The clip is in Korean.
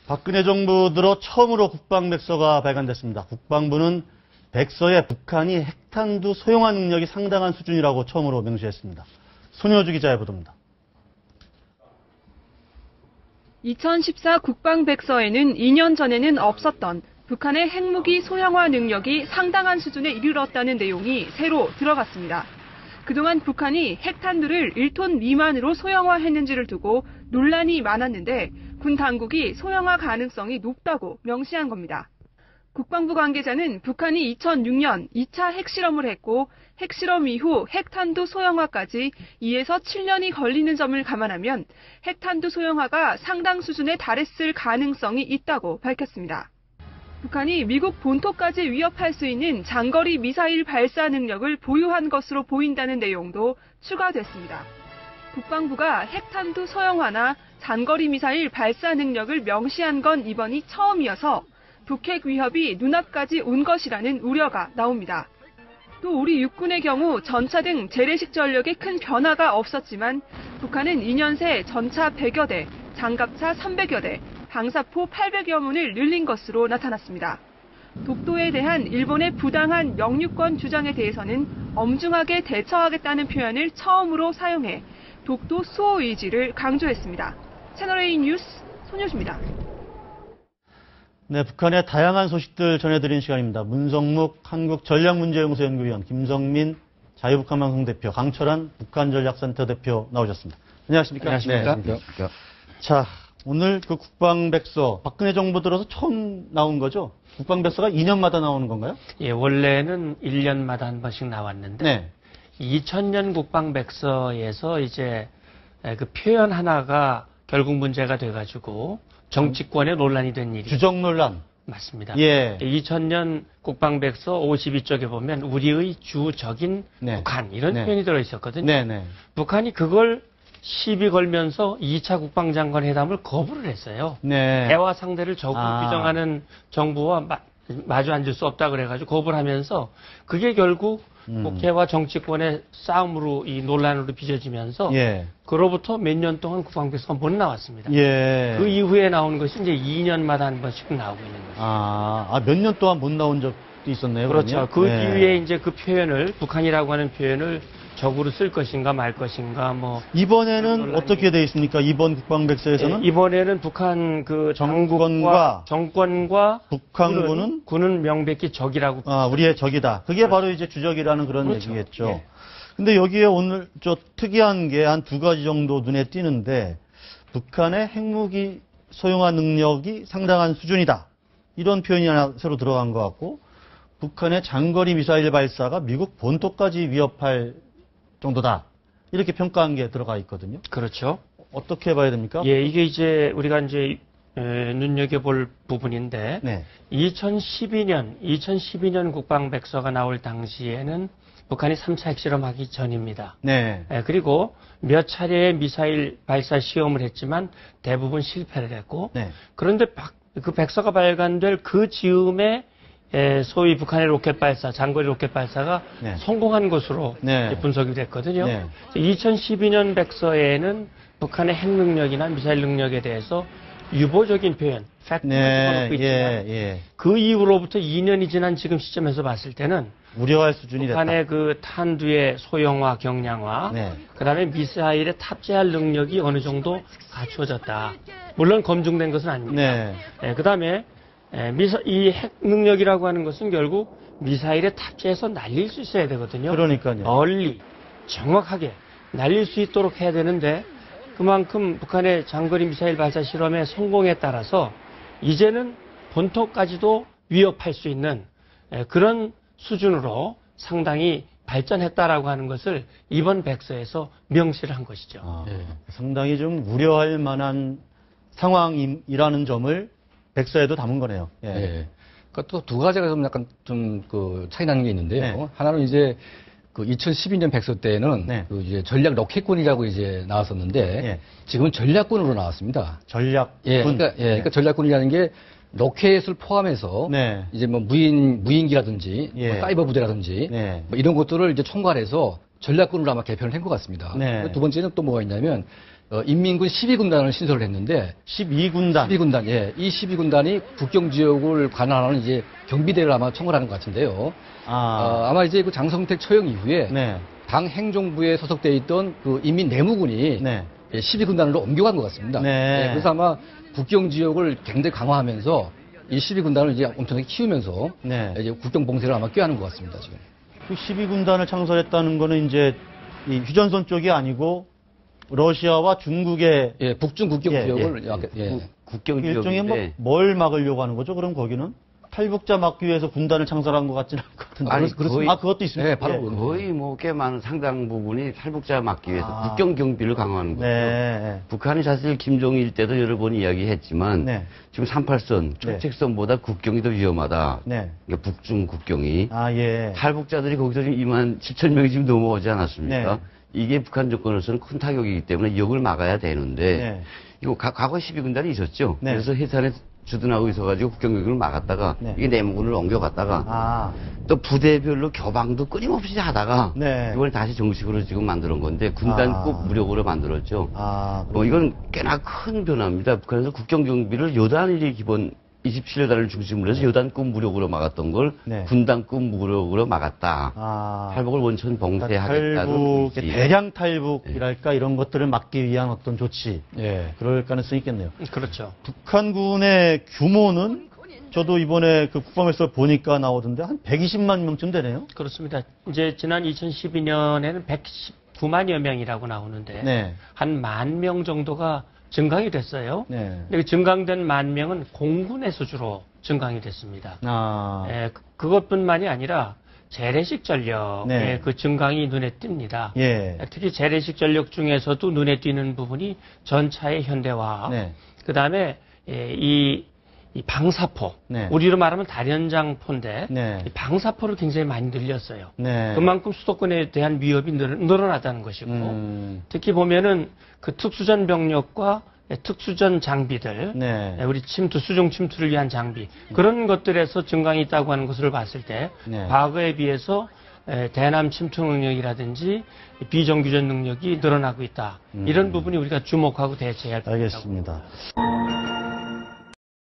박근혜 정부 들어 처음으로 국방백서가 발간됐습니다. 국방부는 백서에 북한이 핵탄두 소형화 능력이 상당한 수준이라고 처음으로 명시했습니다. 손효주 기자의 보도입니다. 2014 국방백서에는 2년 전에는 없었던 북한의 핵무기 소형화 능력이 상당한 수준에 이르렀다는 내용이 새로 들어갔습니다. 그동안 북한이 핵탄두를 1톤 미만으로 소형화했는지를 두고 논란이 많았는데 군 당국이 소형화 가능성이 높다고 명시한 겁니다. 국방부 관계자는 북한이 2006년 2차 핵실험을 했고 핵실험 이후 핵탄두 소형화까지 2에서 7년이 걸리는 점을 감안하면 핵탄두 소형화가 상당 수준에 달했을 가능성이 있다고 밝혔습니다. 북한이 미국 본토까지 위협할 수 있는 장거리 미사일 발사 능력을 보유한 것으로 보인다는 내용도 추가됐습니다. 국방부가 핵탄두 소형화나 장거리 미사일 발사 능력을 명시한 건 이번이 처음이어서 북핵 위협이 눈앞까지 온 것이라는 우려가 나옵니다. 또 우리 육군의 경우 전차 등 재래식 전력에 큰 변화가 없었지만 북한은 2년 새 전차 100여 대, 장갑차 300여 대, 방사포 800여 문을 늘린 것으로 나타났습니다. 독도에 대한 일본의 부당한 영유권 주장에 대해서는 엄중하게 대처하겠다는 표현을 처음으로 사용해 독도 수호 의지를 강조했습니다. 채널A 뉴스 손효주입니다. 네, 북한의 다양한 소식들 전해드리는 시간입니다. 문성묵 한국전략문제연구소 연구위원, 김성민 자유북한방송 대표, 강철한 북한전략센터 대표 나오셨습니다. 안녕하십니까? 안녕하십니까? 네. 자, 오늘 그 국방백서, 박근혜 정부 들어서 처음 나온 거죠? 국방백서가 2년마다 나오는 건가요? 예, 원래는 1년마다 한 번씩 나왔는데, 네. 2000년 국방백서에서 이제 그 표현 하나가 결국 문제가 돼가지고 정치권에 논란이 된 일이 주적 논란. 맞습니다. 예. 2000년 국방백서 52쪽에 보면 우리의 주적인 네. 북한 이런 네. 표현이 들어있었거든요. 네네. 북한이 그걸 시비 걸면서 2차 국방장관 회담을 거부를 했어요. 네. 대화 상대를 적으로 규정하는 정부와 마주 앉을 수 없다 그래가지고 거부를 하면서 그게 결국 국회와 정치권의 싸움으로 이 논란으로 빚어지면서 예. 그로부터 몇 년 동안 국방백서가 못 나왔습니다. 예. 그 이후에 나온 것이 이제 2년마다 한 번씩 나오고 있는 거죠. 몇 년 동안 못 나온 적도 있었네요. 그렇죠. 그러면? 그 네. 이후에 이제 그 표현을 북한이라고 하는 표현을 적으로 쓸 것인가 말 것인가 뭐 이번에는 어떻게 되어 있습니까? 이번 국방백서에서는? 예, 이번에는 북한 그 정권과 정권과 북한군은 군은 명백히 적이라고 우리의 적이다. 그게 바로 이제 주적이라는 그런 그렇죠. 얘기겠죠. 예. 근데 여기에 오늘 특이한 게 한 두 가지 정도 눈에 띄는데 북한의 핵무기 소형화 능력이 상당한 수준이다. 이런 표현이 하나 새로 들어간 것 같고 북한의 장거리 미사일 발사가 미국 본토까지 위협할 정도다. 이렇게 평가한 게 들어가 있거든요. 그렇죠. 어떻게 봐야 됩니까? 예, 이게 이제 우리가 이제 눈여겨볼 부분인데 네. 2012년 국방백서가 나올 당시에는 북한이 3차 핵실험하기 전입니다. 네. 예, 그리고 몇 차례의 미사일 발사 시험을 했지만 대부분 실패를 했고 네. 그런데 그 백서가 발간될 그 즈음에 소위 북한의 로켓 발사, 장거리 로켓 발사가 네. 성공한 것으로 네. 분석이 됐거든요. 네. 2012년 백서에는 북한의 핵 능력이나 미사일 능력에 대해서 유보적인 표현, 팩트만 네. 집어넣고 있지만 예. 그 이후로부터 2년이 지난 지금 시점에서 봤을 때는 우려할 수준이 됐다. 북한의 그 탄두의 소형화, 경량화, 네. 그다음에 미사일에 탑재할 능력이 어느 정도 갖추어졌다. 물론 검증된 것은 아닙니다. 네. 그다음에 이 핵 능력이라고 하는 것은 결국 미사일에 탑재해서 날릴 수 있어야 되거든요. 그러니까요. 멀리 정확하게 날릴 수 있도록 해야 되는데 그만큼 북한의 장거리 미사일 발사 실험의 성공에 따라서 이제는 본토까지도 위협할 수 있는 그런 수준으로 상당히 발전했다라고 하는 것을 이번 백서에서 명시를 한 것이죠. 상당히 좀 우려할 만한 상황이라는 점을 백서에도 담은 거네요. 예. 예. 그러니까 또 두 가지가 좀 약간 그 차이 나는 게 있는데요. 네. 하나는 이제 그 2012년 백서 때는 네. 그 이제 전략 로켓군이라고 이제 나왔었는데 예. 지금은 전략군으로 나왔습니다. 전략군. 그러니까 전략군이라는 게 로켓을 포함해서 네. 이제 뭐 무인기라든지 예. 뭐 사이버 부대라든지 네. 뭐 이런 것들을 이제 총괄해서 전략군으로 아마 개편을 한 것 같습니다. 네. 두 번째는 또 뭐가 있냐면 인민군 12군단을 신설을 했는데 12군단. 12군단, 예. 이 12군단이 국경 지역을 관할하는 이제 경비대를 아마 청구하는 것 같은데요. 아마 이제 그 장성택 처형 이후에 네. 당 행정부에 소속돼 있던 그 인민 내무군이 네. 12군단으로 옮겨간 것 같습니다. 네. 예, 그래서 아마 국경 지역을 굉장히 강화하면서 이 12군단을 이제 엄청나게 키우면서 네. 이제 국경 봉쇄를 아마 꾀하는 것 같습니다, 지금. 그 12군단을 창설했다는 거는 이제 이 휴전선 쪽이 아니고 러시아와 중국의 예, 북중 국경 예, 지역을 국경 일종의 지역인데 뭘 막으려고 하는 거죠? 그럼 거기는 탈북자 막기 위해서 군단을 창설한 것 같지는 않거든요. 아니, 그렇습니다. 그것도 있습니다. 예, 바로 거의 뭐 꽤 많은 상당 부분이 탈북자 막기 위해서 아. 국경 경비를 강화하는 거죠. 네. 북한이 사실 김정일 때도 여러 번 이야기했지만 네. 지금 38선, 초책선보다 국경이 더 위험하다. 네. 그러니까 북중 국경이. 아, 예. 탈북자들이 거기서 지금 2만 7천 명이 지금 넘어오지 않았습니까? 네. 이게 북한 정권으로서는 큰 타격이기 때문에 이걸 막아야 되는데 네. 이거 과거 12군단이 있었죠. 네. 그래서 해산에 주둔하고 있어가지고 국경경비를 막았다가 네. 이게 내무군을 옮겨갔다가 아, 또 부대별로 교방도 끊임없이 하다가 네. 이번에 다시 정식으로 지금 만드는 건데 군단급 무력으로 만들었죠. 아, 이건 꽤나 큰 변화입니다. 북한에서 국경경비를 요단일이 기본 27여단을 중심으로 해서 요단급 무력으로 막았던 걸 네. 군단급 무력으로 막았다. 아. 탈북을 원천 봉쇄하겠다는 탈북, 의지. 대량 탈북이랄까 이런 것들을 막기 위한 어떤 조치. 예. 그럴 가능성이 있겠네요. 그렇죠. 북한군의 규모는 저도 이번에 그 국방에서 보니까 나오던데 한 120만 명쯤 되네요. 그렇습니다. 이제 지난 2012년에는 119만여 명이라고 나오는데 네. 한 1만 명 정도가 증강이 됐어요. 네. 근데 그 증강된 1만 명은 공군에서 주로 증강이 됐습니다. 아. 예, 그것뿐만이 아니라 재래식 전력의 네. 그 증강이 눈에 띕니다. 예. 특히 재래식 전력 중에서도 눈에 띄는 부분이 전차의 현대화, 네. 그 다음에 이 방사포, 네. 우리로 말하면 다련장포인데 네. 이 방사포를 굉장히 많이 늘렸어요. 네. 그만큼 수도권에 대한 위협이 늘어나다는 것이고 특히 보면은 그 특수전 병력과 특수전 장비들, 네. 우리 수중 침투를 위한 장비 그런 것들에서 증강이 있다고 하는 것을 봤을 때 네. 과거에 비해서 대남 침투 능력이라든지 비정규전 능력이 늘어나고 있다. 이런 부분이 우리가 주목하고 대처해야 할 부분이라고 알겠습니다.